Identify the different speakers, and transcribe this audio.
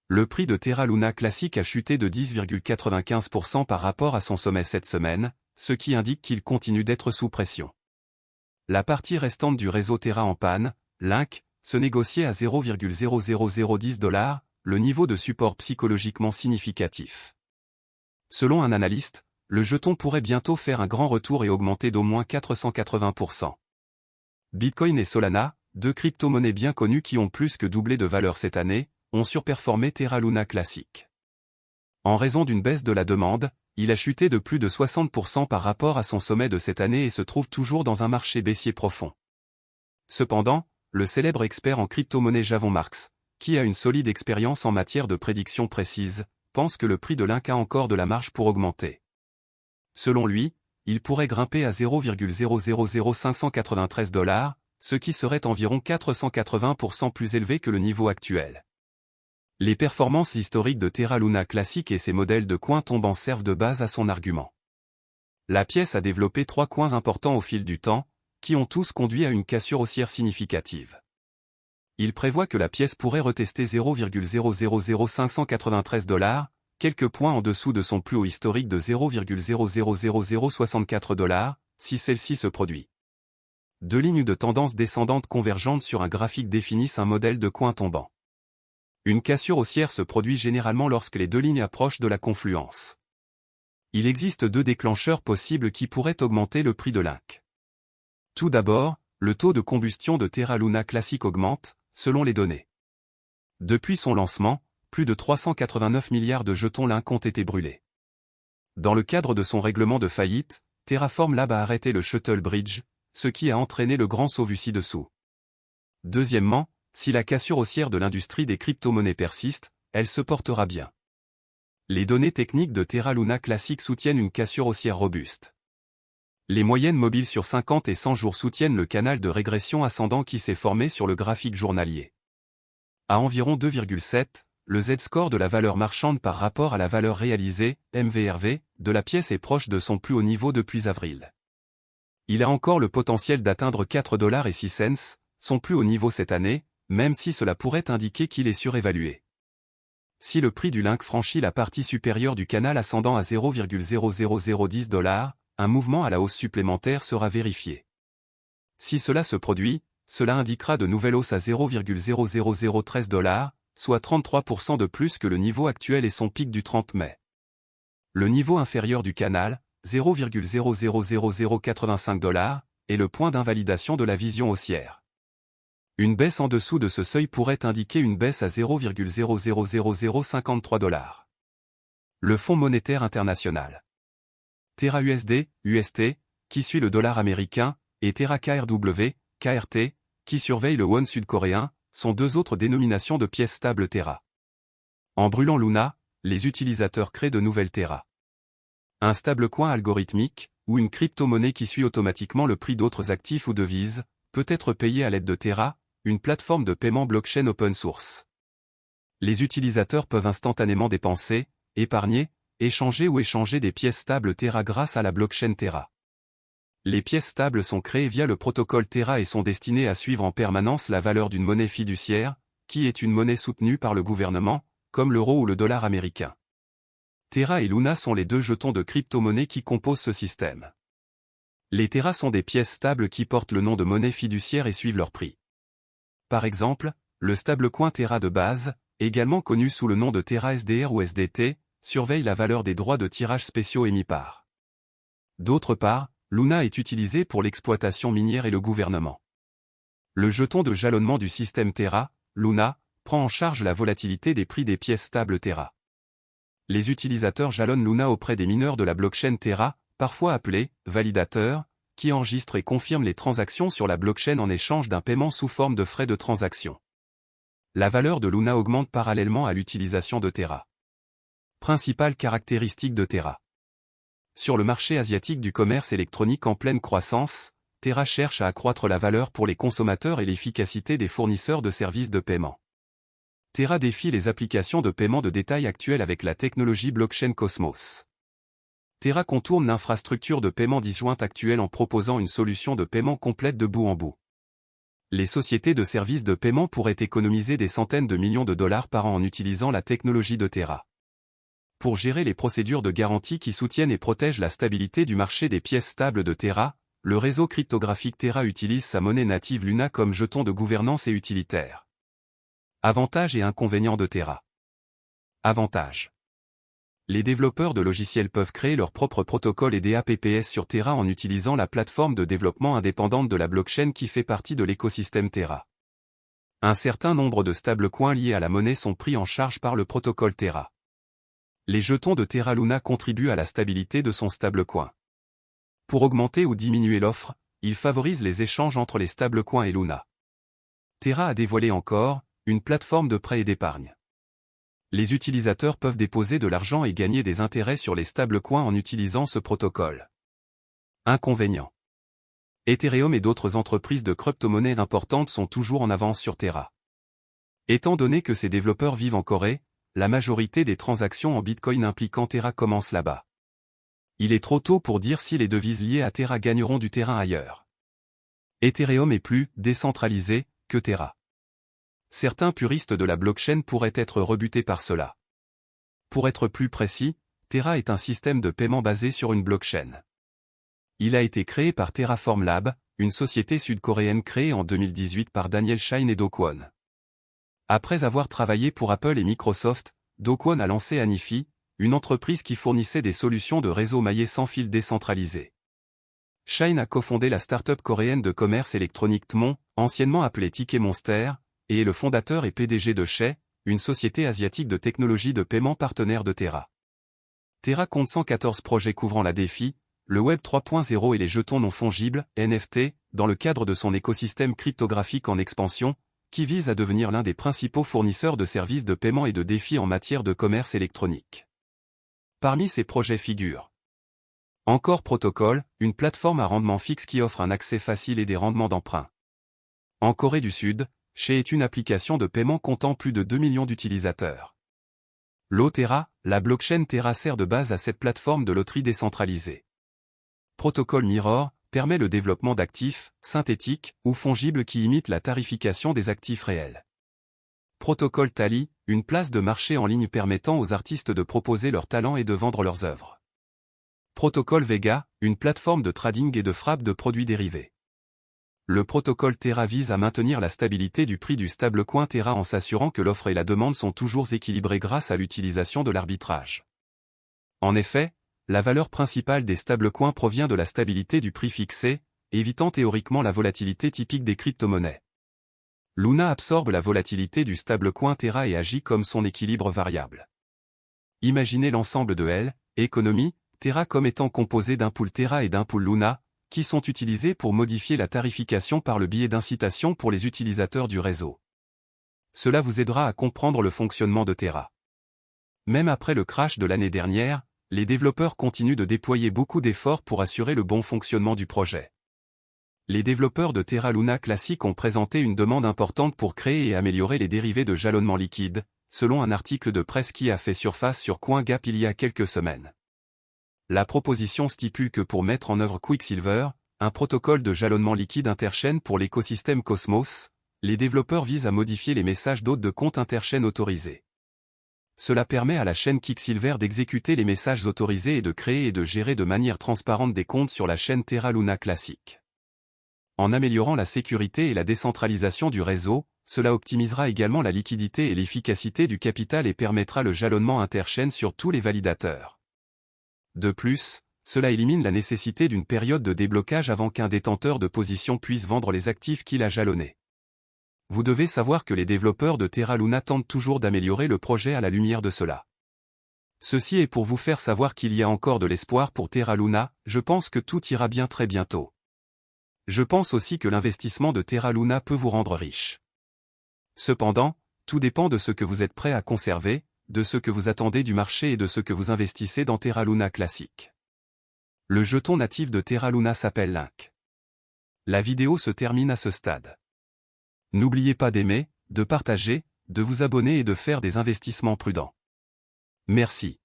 Speaker 1: le prix de Terra Luna Classic a chuté de 10,95% par rapport à son sommet cette semaine, ce qui indique qu'il continue d'être sous pression. La partie restante du réseau Terra en panne, Link, se négociait à 0,00010 $, le niveau de support psychologiquement significatif. Selon un analyste, le jeton pourrait bientôt faire un grand retour et augmenter d'au moins 480%. Bitcoin et Solana, deux crypto-monnaies bien connues qui ont plus que doublé de valeur cette année, ont surperformé Terra Luna Classic. En raison d'une baisse de la demande, il a chuté de plus de 60% par rapport à son sommet de cette année et se trouve toujours dans un marché baissier profond. Cependant, le célèbre expert en crypto-monnaie Javon Marks, qui a une solide expérience en matière de prédiction précise, pense que le prix de Link a encore de la marge pour augmenter. Selon lui, il pourrait grimper à 0,000593 $, ce qui serait environ 480% plus élevé que le niveau actuel. Les performances historiques de Terra Luna Classic et ses modèles de coins tombants servent de base à son argument. La pièce a développé 3 coins importants au fil du temps, qui ont tous conduit à une cassure haussière significative. Il prévoit que la pièce pourrait retester 0,000593 $, quelques points en dessous de son plus haut historique de 0,000064 $, si celle-ci se produit. Deux lignes de tendance descendante convergentes sur un graphique définissent un modèle de coin tombant. Une cassure haussière se produit généralement lorsque les deux lignes approchent de la confluence. Il existe deux déclencheurs possibles qui pourraient augmenter le prix de Link. Tout d'abord, le taux de combustion de Terra Luna Classic augmente, selon les données. Depuis son lancement, plus de 389 milliards de jetons Link ont été brûlés. Dans le cadre de son règlement de faillite, Terraform Lab a arrêté le Shuttle Bridge, ce qui a entraîné le grand saut vu ci-dessous. Deuxièmement, si la cassure haussière de l'industrie des crypto-monnaies persiste, elle se portera bien. Les données techniques de Terra Luna Classic soutiennent une cassure haussière robuste. Les moyennes mobiles sur 50 et 100 jours soutiennent le canal de régression ascendant qui s'est formé sur le graphique journalier. À environ 2,7, le Z-score de la valeur marchande par rapport à la valeur réalisée, MVRV, de la pièce est proche de son plus haut niveau depuis avril. Il a encore le potentiel d'atteindre 4,06 $, son plus haut niveau cette année, même si cela pourrait indiquer qu'il est surévalué. Si le prix du Link franchit la partie supérieure du canal ascendant à 0,00010 $, un mouvement à la hausse supplémentaire sera vérifié. Si cela se produit, cela indiquera de nouvelles hausses à 0,00013 $, soit 33% de plus que le niveau actuel et son pic du 30 mai. Le niveau inférieur du canal, 0,000085 $, est le point d'invalidation de la vision haussière. Une baisse en dessous de ce seuil pourrait indiquer une baisse à 0,000053 $. Le Fonds monétaire international. Terra USD, UST, qui suit le dollar américain, et Terra KRW, KRT, qui surveille le won sud-coréen, sont deux autres dénominations de pièces stables Terra. En brûlant Luna, les utilisateurs créent de nouvelles Terra. Un stablecoin algorithmique, ou une crypto-monnaie qui suit automatiquement le prix d'autres actifs ou devises, peut être payé à l'aide de Terra, une plateforme de paiement blockchain open source. Les utilisateurs peuvent instantanément dépenser, épargner, échanger ou échanger des pièces stables Terra grâce à la blockchain Terra. Les pièces stables sont créées via le protocole Terra et sont destinées à suivre en permanence la valeur d'une monnaie fiduciaire, qui est une monnaie soutenue par le gouvernement, comme l'euro ou le dollar américain. Terra et Luna sont les deux jetons de crypto-monnaie qui composent ce système. Les Terra sont des pièces stables qui portent le nom de monnaie fiduciaire et suivent leur prix. Par exemple, le stablecoin Terra de base, également connu sous le nom de Terra SDR ou SDT, surveille la valeur des droits de tirage spéciaux émis par. D'autre part, Luna est utilisé pour l'exploitation minière et le gouvernement. Le jeton de jalonnement du système Terra, Luna, prend en charge la volatilité des prix des pièces stables Terra. Les utilisateurs jalonnent Luna auprès des mineurs de la blockchain Terra, parfois appelés validateurs, qui enregistrent et confirment les transactions sur la blockchain en échange d'un paiement sous forme de frais de transaction. La valeur de Luna augmente parallèlement à l'utilisation de Terra. Principales caractéristiques de Terra. Sur le marché asiatique du commerce électronique en pleine croissance, Terra cherche à accroître la valeur pour les consommateurs et l'efficacité des fournisseurs de services de paiement. Terra défie les applications de paiement de détail actuelles avec la technologie blockchain Cosmos. Terra contourne l'infrastructure de paiement disjointe actuelle en proposant une solution de paiement complète de bout en bout. Les sociétés de services de paiement pourraient économiser des centaines de millions de dollars par an en utilisant la technologie de Terra. Pour gérer les procédures de garantie qui soutiennent et protègent la stabilité du marché des pièces stables de Terra, le réseau cryptographique Terra utilise sa monnaie native Luna comme jeton de gouvernance et utilitaire. Avantages et inconvénients de Terra. Avantages. Les développeurs de logiciels peuvent créer leur propre protocole et DApps sur Terra en utilisant la plateforme de développement indépendante de la blockchain qui fait partie de l'écosystème Terra. Un certain nombre de stablecoins liés à la monnaie sont pris en charge par le protocole Terra. Les jetons de Terra Luna contribuent à la stabilité de son stablecoin. Pour augmenter ou diminuer l'offre, il favorise les échanges entre les stablecoins et Luna. Terra a dévoilé encore une plateforme de prêt et d'épargne. Les utilisateurs peuvent déposer de l'argent et gagner des intérêts sur les stablecoins en utilisant ce protocole. Inconvénients. Ethereum et d'autres entreprises de crypto-monnaies importantes sont toujours en avance sur Terra. Étant donné que ces développeurs vivent en Corée, la majorité des transactions en Bitcoin impliquant Terra commencent là-bas. Il est trop tôt pour dire si les devises liées à Terra gagneront du terrain ailleurs. Ethereum est plus décentralisé que Terra. Certains puristes de la blockchain pourraient être rebutés par cela. Pour être plus précis, Terra est un système de paiement basé sur une blockchain. Il a été créé par Terraform Lab, une société sud-coréenne créée en 2018 par Daniel Shine et Do Kwon. Après avoir travaillé pour Apple et Microsoft, Do Kwon a lancé Anifi, une entreprise qui fournissait des solutions de réseau maillé sans fil décentralisé. Shine a cofondé la start-up coréenne de commerce électronique Tmon, anciennement appelée Ticket Monster, et est le fondateur et PDG de Shay, une société asiatique de technologie de paiement partenaire de Terra. Terra compte 114 projets couvrant la DeFi, le Web 3.0 et les jetons non fongibles, NFT, dans le cadre de son écosystème cryptographique en expansion, qui vise à devenir l'un des principaux fournisseurs de services de paiement et de DeFi en matière de commerce électronique. Parmi ces projets figurent Encore Protocol, une plateforme à rendement fixe qui offre un accès facile et des rendements d'emprunt. En Corée du Sud, Shay est une application de paiement comptant plus de 2 millions d'utilisateurs. Terra, la blockchain Terra sert de base à cette plateforme de loterie décentralisée. Protocol Mirror permet le développement d'actifs, synthétiques ou fongibles qui imitent la tarification des actifs réels. Protocol Tally, une place de marché en ligne permettant aux artistes de proposer leurs talents et de vendre leurs œuvres. Protocol Vega, une plateforme de trading et de frappe de produits dérivés. Le protocole Terra vise à maintenir la stabilité du prix du stablecoin Terra en s'assurant que l'offre et la demande sont toujours équilibrées grâce à l'utilisation de l'arbitrage. En effet, la valeur principale des stablecoins provient de la stabilité du prix fixé, évitant théoriquement la volatilité typique des crypto-monnaies. Luna absorbe la volatilité du stablecoin Terra et agit comme son équilibre variable. Imaginez l'ensemble de L, économie, Terra comme étant composé d'un pool Terra et d'un pool Luna, qui sont utilisés pour modifier la tarification par le biais d'incitation pour les utilisateurs du réseau. Cela vous aidera à comprendre le fonctionnement de Terra. Même après le crash de l'année dernière, les développeurs continuent de déployer beaucoup d'efforts pour assurer le bon fonctionnement du projet. Les développeurs de Terra Luna Classic ont présenté une demande importante pour créer et améliorer les dérivés de jalonnement liquide, selon un article de presse qui a fait surface sur CoinGap il y a quelques semaines. La proposition stipule que pour mettre en œuvre Quicksilver, un protocole de jalonnement liquide interchaîne pour l'écosystème Cosmos, les développeurs visent à modifier les messages d'hôtes de compte interchaîne autorisés. Cela permet à la chaîne Quicksilver d'exécuter les messages autorisés et de créer et de gérer de manière transparente des comptes sur la chaîne Terra Luna Classic. En améliorant la sécurité et la décentralisation du réseau, cela optimisera également la liquidité et l'efficacité du capital et permettra le jalonnement interchaîne sur tous les validateurs. De plus, cela élimine la nécessité d'une période de déblocage avant qu'un détenteur de position puisse vendre les actifs qu'il a jalonnés. Vous devez savoir que les développeurs de Terra Luna tentent toujours d'améliorer le projet à la lumière de cela. Ceci est pour vous faire savoir qu'il y a encore de l'espoir pour Terra Luna, je pense que tout ira bien très bientôt. Je pense aussi que l'investissement de Terra Luna peut vous rendre riche. Cependant, tout dépend de ce que vous êtes prêt à conserver, de ce que vous attendez du marché et de ce que vous investissez dans Terra Luna Classic. Le jeton natif de Terra Luna s'appelle Link. La vidéo se termine à ce stade. N'oubliez pas d'aimer, de partager, de vous abonner et de faire des investissements prudents. Merci.